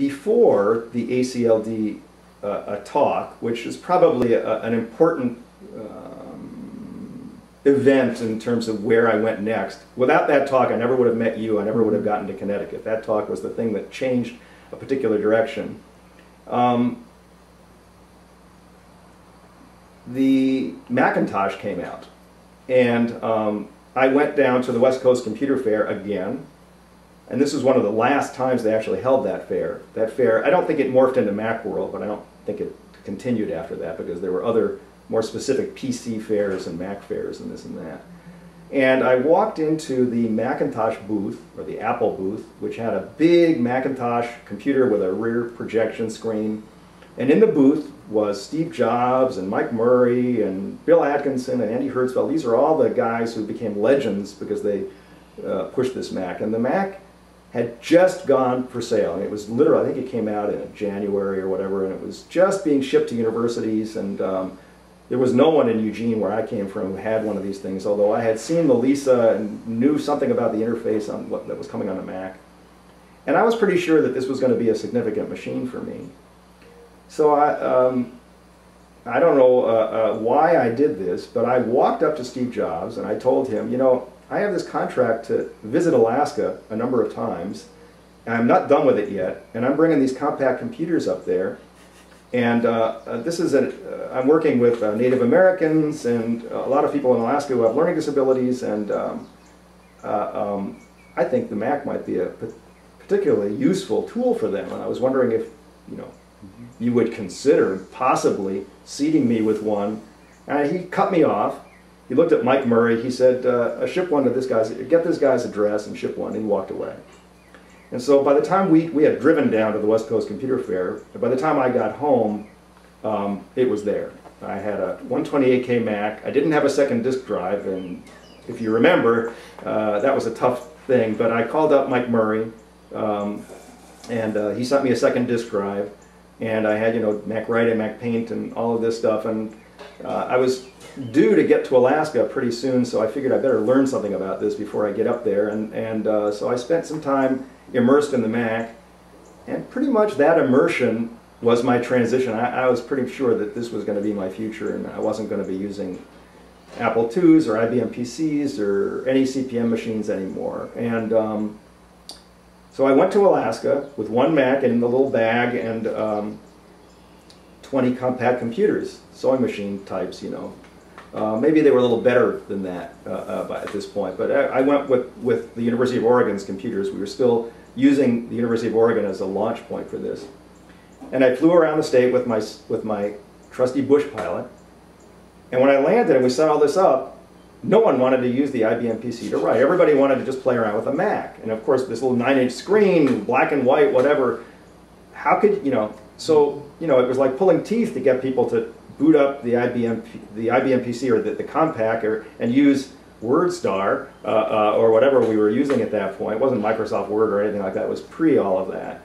before the ACLD talk, which is probably an important event in terms of where I went next. Without that talk, I never would have met you. I never would have gotten to Connecticut. That talk was the thing that changed a particular direction. The Macintosh came out, and I went down to the West Coast Computer Fair again, and this was one of the last times they actually held that fair. That fair, I don't think it morphed into Macworld, but I don't think it continued after that because there were other more specific PC fairs and Mac fairs and this and that. And I walked into the Macintosh booth, or the Apple booth, which had a big Macintosh computer with a rear projection screen. And in the booth was Steve Jobs and Mike Murray and Bill Atkinson and Andy Hertzfeld. These are all the guys who became legends because they pushed this Mac. And the Mac had just gone for sale. And it was literally, I think it came out in January or whatever, and it was just being shipped to universities. And there was no one in Eugene, where I came from, who had one of these things, although I had seen the Lisa and knew something about the interface on what that was coming on the Mac. And I was pretty sure that this was going to be a significant machine for me. So I don't know why I did this, but I walked up to Steve Jobs and I told him, you know, I have this contract to visit Alaska a number of times, and I'm not done with it yet, and I'm bringing these compact computers up there. And this is I'm working with Native Americans and a lot of people in Alaska who have learning disabilities, and I think the Mac might be a particularly useful tool for them. And I was wondering if, you know, you would consider possibly seating me with one. And he cut me off. He looked at Mike Murray. He said, "Ship one to this guy's. Get this guy's address and ship one." And he walked away. And so by the time we had driven down to the West Coast Computer Fair, by the time I got home, it was there. I had a 128K Mac. I didn't have a second disk drive, and if you remember, that was a tough thing. But I called up Mike Murray, and he sent me a second disk drive. And I had, you know, Mac Write and Mac Paint and all of this stuff. And I was due to get to Alaska pretty soon, so I figured I better learn something about this before I get up there. And so I spent some time immersed in the Mac, and pretty much that immersion was my transition. I was pretty sure that this was going to be my future, and I wasn't going to be using Apple IIs or IBM PCs or any CP/M machines anymore. And so I went to Alaska with one Mac in the little bag and 20 compact computers, sewing machine types, you know. Maybe they were a little better than that at this point, but I went with the University of Oregon's computers. We were still using the University of Oregon as a launch point for this. And I flew around the state with my trusty Bush Pilot. And when I landed and we set all this up, no one wanted to use the IBM PC to write. Everybody wanted to just play around with a Mac. And of course, this little 9-inch screen, black and white, whatever. How could, you know, so, you know, it was like pulling teeth to get people to boot up the IBM PC or the compact and use WordStar or whatever we were using at that point. It wasn't Microsoft Word or anything like that. It was pre all of that,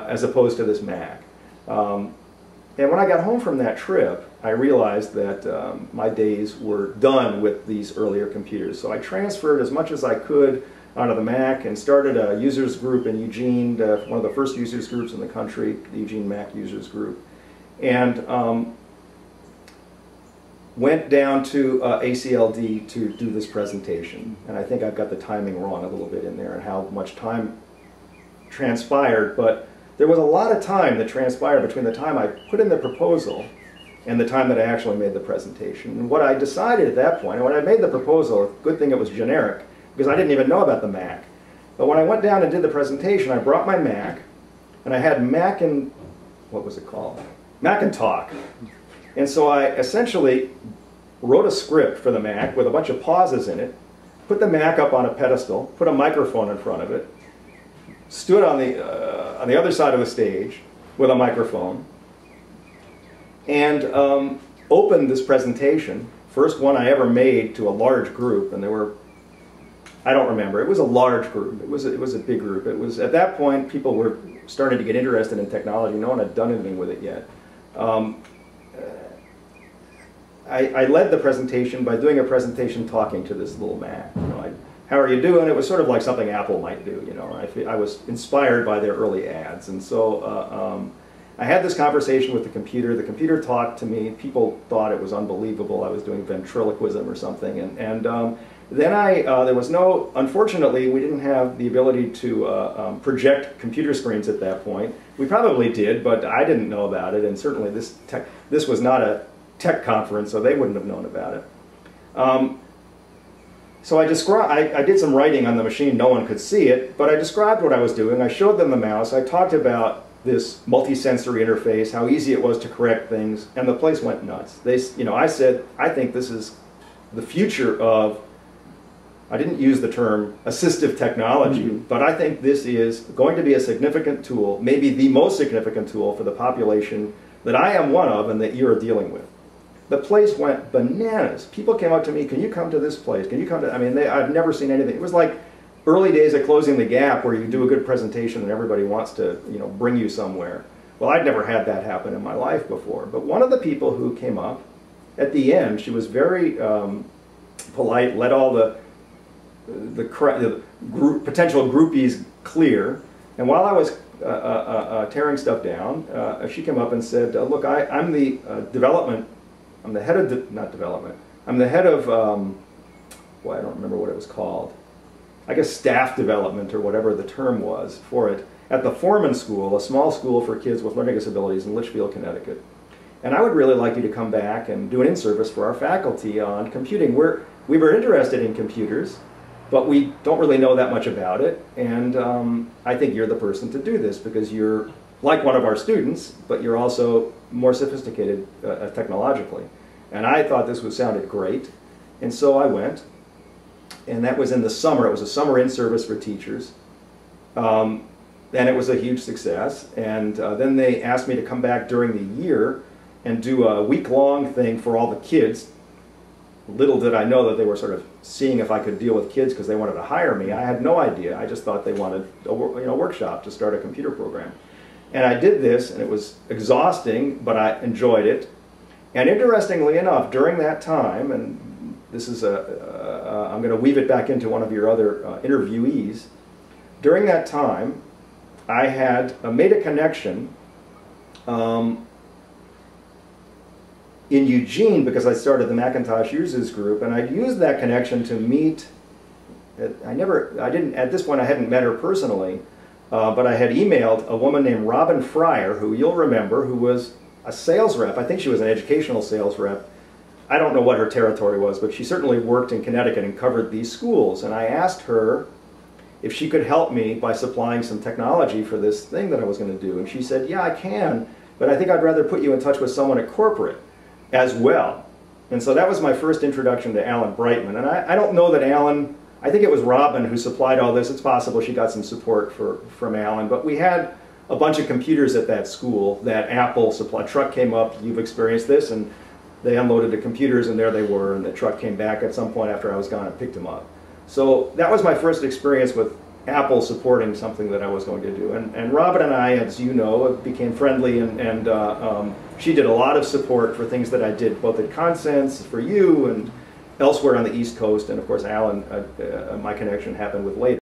as opposed to this Mac. And when I got home from that trip, I realized that my days were done with these earlier computers. So I transferred as much as I could onto the Mac and started a users group in Eugene, one of the first users groups in the country, the Eugene Mac Users Group. And went down to ACLD to do this presentation. And I think I've got the timing wrong a little bit in there and how much time transpired, but there was a lot of time that transpired between the time I put in the proposal and the time that I actually made the presentation. And what I decided at that point, and when I made the proposal, good thing it was generic, because I didn't even know about the Mac. But when I went down and did the presentation, I brought my Mac, and I had Mac and, what was it called? Macintosh. And so I essentially wrote a script for the Mac with a bunch of pauses in it, put the Mac up on a pedestal, put a microphone in front of it, stood on the other side of the stage with a microphone, and opened this presentation, first one I ever made to a large group, and there were, I don't remember, it was a large group, it was a big group. It was, at that point, people were starting to get interested in technology. No one had done anything with it yet. I led the presentation by doing a presentation talking to this little Mac. You know, I how are you doing? It was sort of like something Apple might do, you know. I was inspired by their early ads, and so I had this conversation with the computer. The computer talked to me. People thought it was unbelievable. I was doing ventriloquism or something, and then there was no, unfortunately, we didn't have the ability to project computer screens at that point. We probably did, but I didn't know about it, and certainly this was not a tech conference, so they wouldn't have known about it. So I did some writing on the machine. No one could see it, but I described what I was doing. I showed them the mouse. I talked about this multi-sensory interface, how easy it was to correct things, and the place went nuts. I said, I think this is the future of, I didn't use the term assistive technology, but I think this is going to be a significant tool, maybe the most significant tool for the population that I am one of and that you're dealing with. The place went bananas. People came up to me, can you come to this place? Can you come to, I mean, I've never seen anything. It was like early days of Closing the Gap where you do a good presentation and everybody wants to, bring you somewhere. Well, I'd never had that happen in my life before. But one of the people who came up, at the end, she was very polite, let all the potential groupies clear. And while I was tearing stuff down, she came up and said, look, I'm the I'm the head of, not development, I'm the head of, well, I don't remember what it was called. I guess staff development or whatever the term was for it, at the Foreman School, a small school for kids with learning disabilities in Litchfield, Connecticut. And I would really like you to come back and do an in-service for our faculty on computing. We were interested in computers, but we don't really know that much about it. And I think you're the person to do this because you're like one of our students, but you're also more sophisticated technologically. And I thought this sounded great. And so I went. And that was in the summer. It was a summer in-service for teachers. And it was a huge success. And then they asked me to come back during the year and do a week-long thing for all the kids. Little did I know that they were sort of seeing if I could deal with kids because they wanted to hire me. I had no idea. I just thought they wanted a workshop to start a computer program. And I did this, and it was exhausting, but I enjoyed it. And interestingly enough, during that time, and this is I'm going to weave it back into one of your other interviewees. During that time, I had made a connection in Eugene because I started the Macintosh users group, and I used that connection to meet. At this point I hadn't met her personally, but I had emailed a woman named Robin Fryer, who you'll remember, who was a sales rep. I think she was an educational sales rep. I don't know what her territory was, but she certainly worked in Connecticut and covered these schools. And I asked her if she could help me by supplying some technology for this thing that I was going to do. And she said, yeah, I can, but I think I'd rather put you in touch with someone at corporate as well. And so that was my first introduction to Alan Brightman. And I don't know that Alan, I think it was Robin who supplied all this. It's possible she got some support from Alan, but we had a bunch of computers at that school that Apple supplied. A truck came up, you've experienced this, and they unloaded the computers and there they were, and the truck came back at some point after I was gone and picked them up. So that was my first experience with Apple supporting something that I was going to do. And Robin and I, as you know, became friendly, and she did a lot of support for things that I did, both at Consense, for you, and elsewhere on the East Coast, and of course Alan, my connection happened with later.